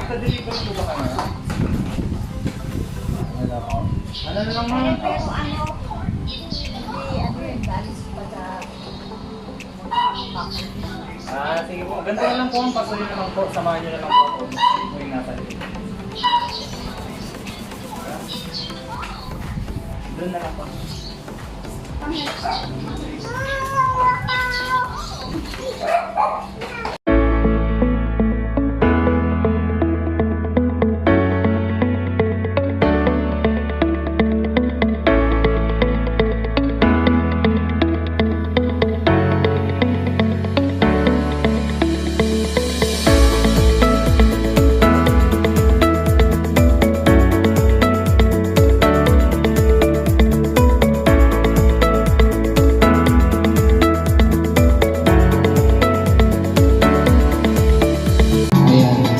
Magka-deliver po ba kayo? Wala po. Ano na lang mga? Pero ano, yun, galis pa sa Sige po. Ganito na lang po ang pasuloy na lang po. Samahan nyo na lang po ako. Ito yung nasa dito. Doon na lang po.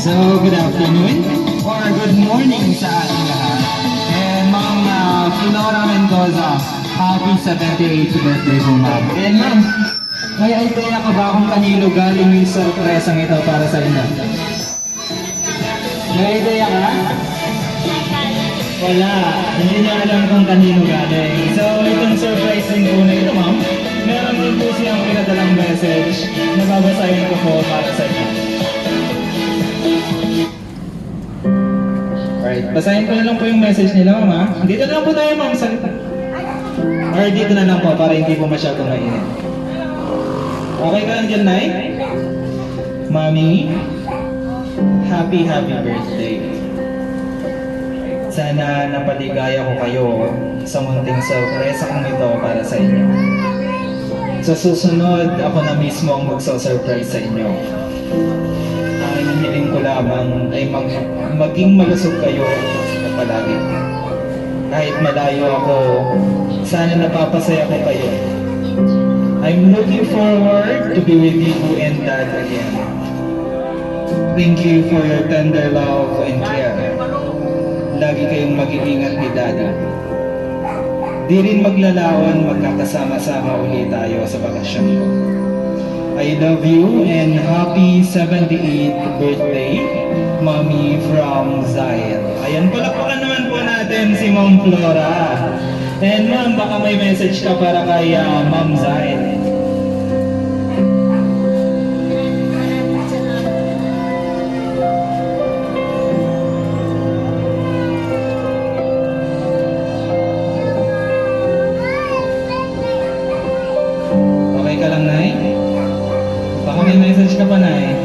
So, good afternoon or good morning sa ating lahat. And Ma'am Flora Mendoza, happy 78th birthday po, Ma'am. And Ma'am, may idea ka ba kung kanino galing yung sorpresang ito para sa inyo? May idea ka? Wala. Hindi niya alam kung kanino galing. So, itong surprise din po na ito, Ma'am. Meron din po siyang pinadalang message na babasahin ko po para sa inyo. Alright, basahin ko na lang po yung message nila, Ma'am, ha? Dito na lang po tayo, Ma'am, salita. Or dito na lang po para hindi po masyadong mainit. Okay ka lang dyan, Nay? Mami, happy birthday. Sana napaligaya ko kayo sa munting sorpresa kong ito para sa inyo. Sa susunod, ako na mismo ang magsa-surprise sa inyo. Ang hiniling ko lamang ay maging malusog kayo palagi. Kahit malayo ako, sana napapasaya ko kayo. I'm looking forward to be with you and Dad again. Thank you for your tender love and care. Lagi kayong mag-iingat ni Daddy. Di rin maglalaon, magkakasama-sama ulit tayo sa bakasyon ko. I love you and happy 78th birthday, Mommy from Zion. Ayan, palakpakan naman po natin si Ma'am Flora. And Ma'am, baka may message ka para kay Ma'am Zion. Okay ka lang, Nay? Baka may message ka pa, Nay.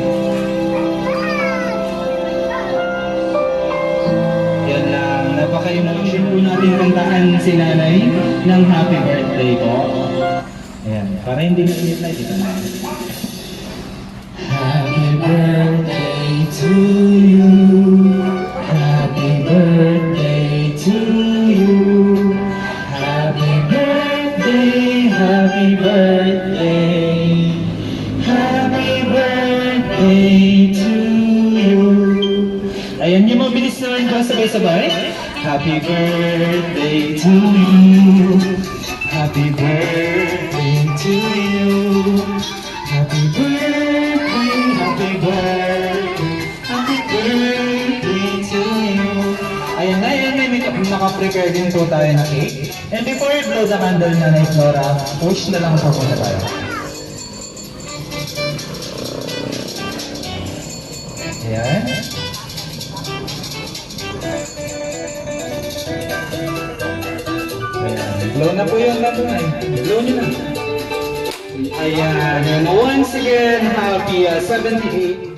Yan lang. Napaka-emotion po natin kantaan si Nanay ng happy birthday po. Ayan. Para hindi na-init na dito na. Happy birthday to you. Happy birthday to you. Happy birthday, happy birthday. Happy birthday to you. Ayan, yung mabilis naman ko sabay-sabay. Happy birthday to you. Happy birthday to you. Happy birthday, happy birthday. Happy birthday to you. Ayan na, may naka-prepare din po tayo na cake. And before you blow the candle na Nay Flora, push na lang po muna tayo. Ayan. Ayan. Blow na po yung natunay. Blow nyo na. Ayan. And once again, happy 78